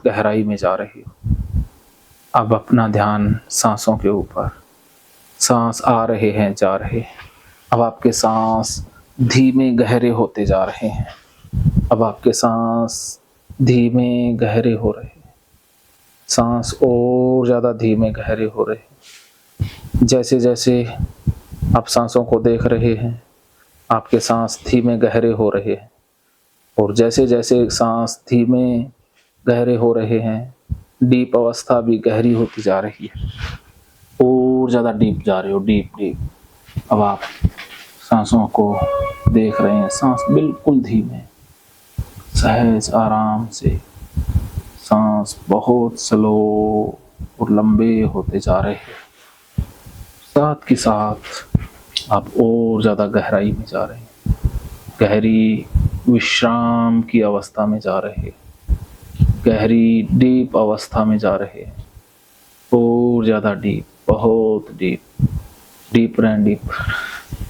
गहराई में जा रही हो। अब अपना ध्यान सांसों के ऊपर, सांस आ रहे हैं, जा रहे हैं। अब आपके सांस धीमे गहरे होते जा रहे हैं। अब आपके सांस धीमे गहरे हो रहे हैं। सांस और ज़्यादा धीमे गहरे हो रहे हैं। जैसे जैसे आप सांसों को देख रहे हैं, आपके सांस धीमे गहरे हो रहे हैं। और जैसे जैसे सांस धीमे गहरे हो रहे हैं, डीप अवस्था भी गहरी होती जा रही है। और ज़्यादा डीप जा रहे हो, डीप डीप। अब आप सांसों को देख रहे हैं, सांस बिल्कुल धीमे, सहज आराम से सांस बहुत स्लो और लंबे होते जा रहे हैं। साथ के साथ आप और ज़्यादा गहराई में जा रहे हैं, गहरी विश्राम की अवस्था में जा रहे हैं, गहरी डीप अवस्था में जा रहे हैं। और ज़्यादा डीप, बहुत deep, deeper and deeper,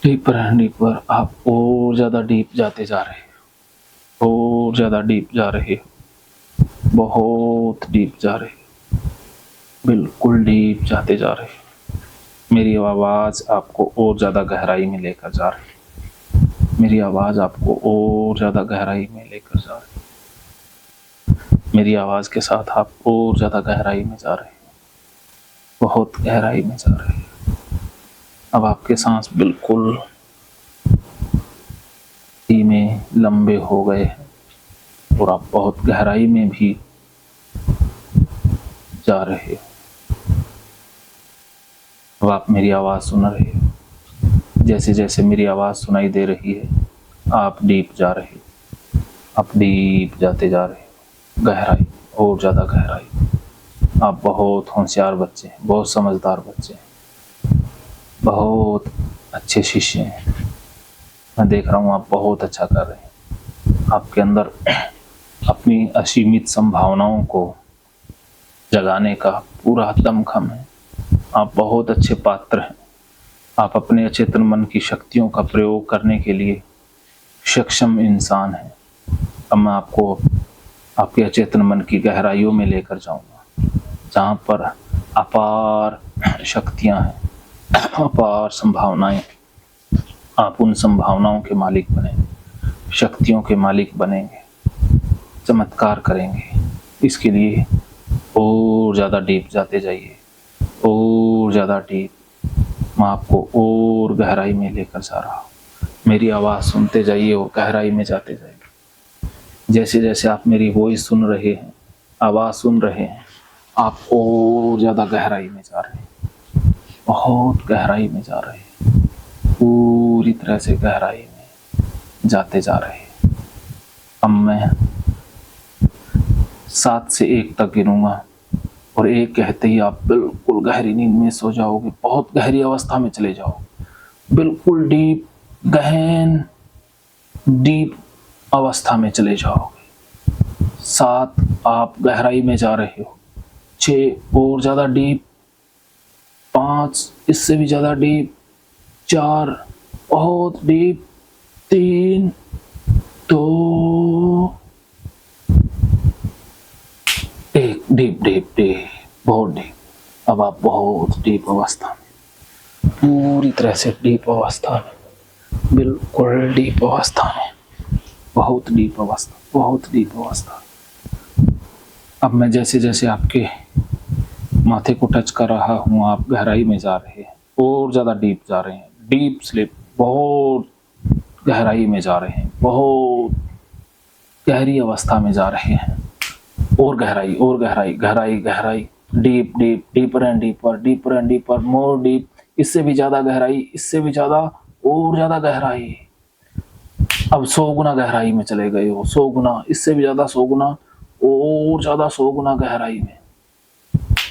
deeper and deeper. आप और ज़्यादा डीप जाते जा रहे हैं, और ज़्यादा डीप जा रहे हैं, बहुत डीप जा रहे हैं, बिल्कुल डीप जाते जा रहे हैं। मेरी आवाज़ आपको और ज़्यादा गहराई में लेकर जा रही है। मेरी आवाज़ आपको और ज़्यादा गहराई में लेकर जा रही है। मेरी आवाज़ के साथ आप और ज़्यादा गहराई में जा रहे हैं, बहुत गहराई में जा रहे हैं। अब आपके सांस बिल्कुल धीमे लंबे हो गए हैं और आप बहुत गहराई में भी जा रहे हो। अब आप मेरी आवाज़ सुन रहे हो। जैसे जैसे मेरी आवाज़ सुनाई दे रही है, आप डीप जा रहे हो, आप डीप जाते जा रहे हो, गहराई, और ज़्यादा गहराई। आप बहुत होशियार बच्चे हैं, बहुत समझदार बच्चे हैं, बहुत अच्छे शिष्य हैं। मैं देख रहा हूँ आप बहुत अच्छा कर रहे हैं। आपके अंदर अपनी असीमित संभावनाओं को जगाने का पूरा दमखम है। आप बहुत अच्छे पात्र हैं। आप अपने अचेतन मन की शक्तियों का प्रयोग करने के लिए सक्षम इंसान हैं। अब मैं आपको आपके अचेतन मन की गहराइयों में लेकर जाऊंगा, जहाँ पर अपार शक्तियाँ हैं, अपार संभावनाएं। आप उन संभावनाओं के मालिक बनेंगे, शक्तियों के मालिक बनेंगे, चमत्कार करेंगे। इसके लिए और ज़्यादा डीप जाते जाइए, और ज़्यादा डीप। मैं आपको और गहराई में लेकर जा रहा हूँ। मेरी आवाज़ सुनते जाइए और गहराई में जाते जाइए। जैसे जैसे आप मेरी वॉइस सुन रहे हैं, आवाज़ सुन रहे हैं, आप और ज़्यादा गहराई में जा रहे हैं, बहुत गहराई में जा रहे हैं, पूरी तरह से गहराई में जाते जा रहे हैं। अब मैं 7 से 1 तक गिनूंगा और 1 कहते ही आप बिल्कुल गहरी नींद में सो जाओगे, बहुत गहरी अवस्था में चले जाओगे, बिल्कुल डीप, गहन डीप अवस्था में चले जाओगे। 7 आप गहराई में जा रहे हो, 6 और ज़्यादा डीप, 5 इससे भी ज़्यादा डीप, 4 बहुत डीप, 3, 2, 1 डीप डीप डीप, बहुत डीप। अब आप बहुत डीप अवस्था में, पूरी तरह से डीप अवस्था में, बिल्कुल डीप अवस्था में, बहुत डीप अवस्था, बहुत डीप अवस्था। अब मैं जैसे जैसे आपके माथे को टच कर रहा हूँ, आप गहराई में जा रहे हैं, और ज़्यादा डीप जा रहे हैं, डीप स्लीप, बहुत गहराई में जा रहे हैं, बहुत गहरी अवस्था में जा रहे हैं। और गहराई, और गहराई, गहराई गहराई, deep deep, deeper and deeper, deeper and deeper, more deep, इससे भी ज़्यादा गहराई, इससे भी ज़्यादा, और ज़्यादा गहराई। अब 100 गुना गहराई में चले गए हो, 100 गुना, इससे भी ज़्यादा 100 गुना, और ज़्यादा 100 गुना गहराई में।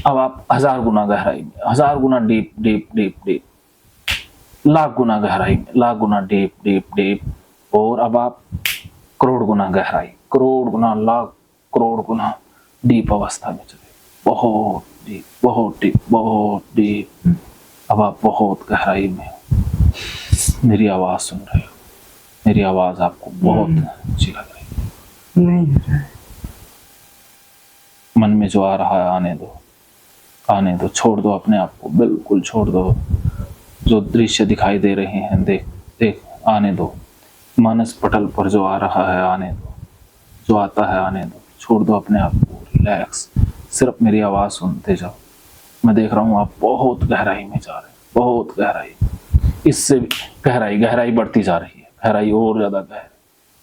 अब आप 1000 गुना गहराई में, 1000 गुना deep deep deep deep, lakh गुना गहराई में, लाख गुना डीप डीप डीप। और अब आप करोड़ गुना गहराई, करोड़ गुना, लाख करोड़ गुना डीप अवस्था में चले, बहुत डीप, बहुत डीप, बहुत डीप। अब आप बहुत गहराई में मेरी आवाज़ सुन रहे हो। मेरी आवाज़ आपको बहुत अच्छी लग रही है। नहीं मन में जो आ रहा है आने दो, आने दो, छोड़ दो अपने आप को, बिल्कुल छोड़ दो। जो दृश्य दिखाई दे रहे हैं देख देख आने दो। मानस पटल पर जो आ रहा है आने दो, जो आता है आने दो, छोड़ दो अपने आप को, रिलैक्स। सिर्फ मेरी आवाज़ सुनते जाओ। मैं देख रहा हूँ आप बहुत गहराई में जा रहे हैं, बहुत गहराई। इससे गहराई गहराई बढ़ती जा रही है, गहराई और ज़्यादा गहराई,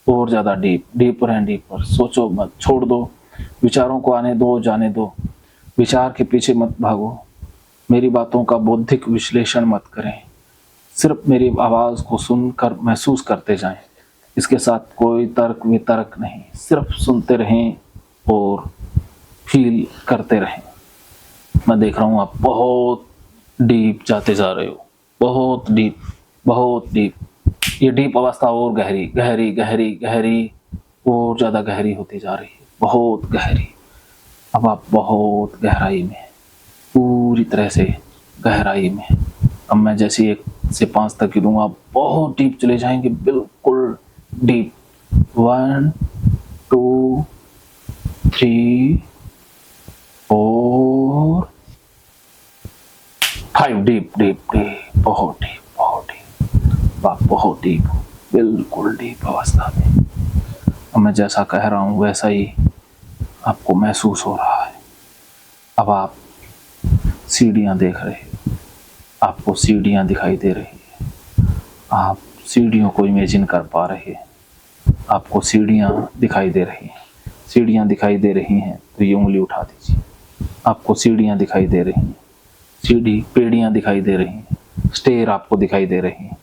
और ज़्यादा डीप, डीपर एंड डीपर। सोचो मत, छोड़ दो विचारों को, आने दो, जाने दो। विचार के पीछे मत भागो, मेरी बातों का बौद्धिक विश्लेषण मत करें, सिर्फ मेरी आवाज़ को सुनकर महसूस करते जाएं। इसके साथ कोई तर्क वितर्क नहीं, सिर्फ सुनते रहें और फील करते रहें। मैं देख रहा हूँ आप बहुत डीप जाते जा रहे हो, बहुत डीप, बहुत डीप। ये डीप अवस्था और गहरी गहरी गहरी गहरी और ज़्यादा गहरी होती जा रही है, बहुत गहरी। अब आप बहुत गहराई में, पूरी तरह से गहराई में। अब मैं जैसे 1 से 5 तक गिनूंगा, आप बहुत डीप चले जाएंगे, बिल्कुल डीप। 1 2 3 4 5। डीप डीप डीप, बहुत डीप, बहुत डीप। आप बहुत डीप, बिल्कुल डीप अवस्था में। अब मैं जैसा कह रहा हूँ वैसा ही आपको महसूस हो रहा है। अब आप सीढ़ियाँ देख रहे हो, आपको सीढ़ियाँ दिखाई दे रही है, आप सीढ़ियों को इमेजिन कर पा रहे हैं, आपको सीढ़ियाँ दिखाई दे रही हैं। सीढ़ियाँ दिखाई दे रही हैं तो ये उंगली उठा दीजिए। आपको सीढ़ियाँ दिखाई दे रही हैं, सीढ़ी पेड़ियाँ दिखाई दे रही हैं, स्टेयर आपको दिखाई दे रही हैं।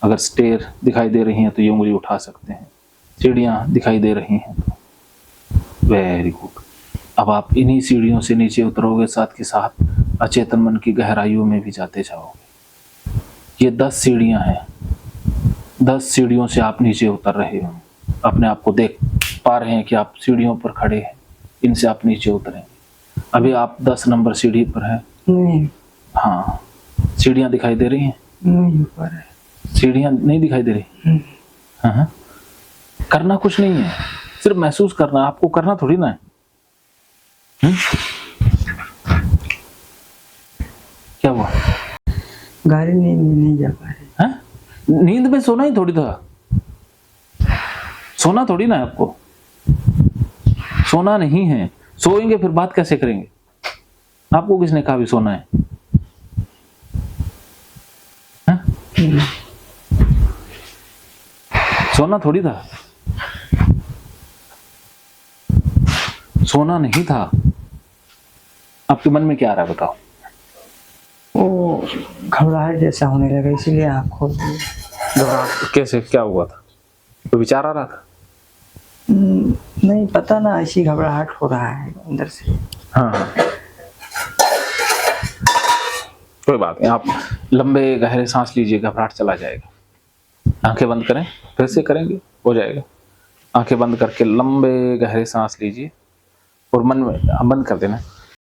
अगर स्टेयर दिखाई दे रही हैं तो ये उंगली उठा सकते हैं। सीढ़ियाँ दिखाई दे रही हैं तो वेरी गुड। अब आप इन्हीं सीढ़ियों से नीचे उतरोगे, साथ के साथ अचेतन मन की गहराइयों में भी जाते जाओगे। ये 10 सीढ़ियाँ हैं, 10 सीढ़ियों से आप नीचे उतर रहे हो। अपने आप को देख पा रहे हैं कि आप सीढ़ियों पर खड़े हैं, इनसे आप नीचे उतरेंगे। अभी आप 10 नंबर सीढ़ी पर हैं। नहीं, हाँ, सीढ़ियाँ दिखाई दे रही हैं? नहीं ऊपर है। सीढ़ियाँ नहीं दिखाई दे रही? हाँ, करना कुछ नहीं है, सिर्फ महसूस करना। आपको करना थोड़ी ना है। क्या हुआ? गाड़ी नींद में नहीं जा पा रही। हाँ? नींद में सोना ही थोड़ी था, सोना थोड़ी ना है आपको, सोना नहीं है। सोएंगे फिर बात कैसे करेंगे? आपको किसने कहा भी सोना है? हाँ? सोना थोड़ी था, सोना नहीं था। आपके मन में क्या आ रहा है बताओ? वो घबराहट जैसा होने लगा, इसीलिए आँख खोल दी। घबराहट कैसे, क्या हुआ था? कोई विचार आ रहा था? नहीं पता ना, ऐसी घबराहट हो रहा है अंदर से। हाँ हाँ, कोई बात नहीं। आप लंबे गहरे सांस लीजिए, घबराहट चला जाएगा। आंखें बंद करें, फिर से करेंगे, हो जाएगा। आंखें बंद करके लंबे गहरे सांस लीजिए और मन में बंद कर देना।